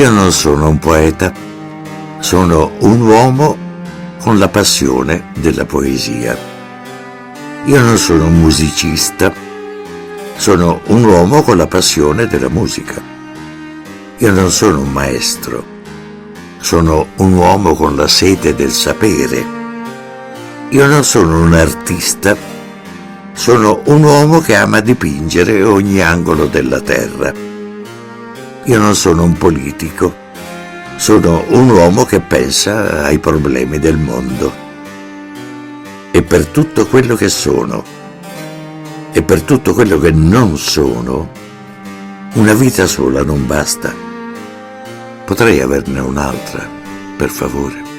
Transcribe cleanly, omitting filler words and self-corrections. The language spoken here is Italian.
Io non sono un poeta, sono un uomo con la passione della poesia. Io non sono un musicista, sono un uomo con la passione della musica. Io non sono un maestro, sono un uomo con la sete del sapere. Io non sono un artista, sono un uomo che ama dipingere ogni angolo della terra. Io non sono un politico, sono un uomo che pensa ai problemi del mondo. E per tutto quello che sono e per tutto quello che non sono, una vita sola non basta. Potrei averne un'altra, per favore.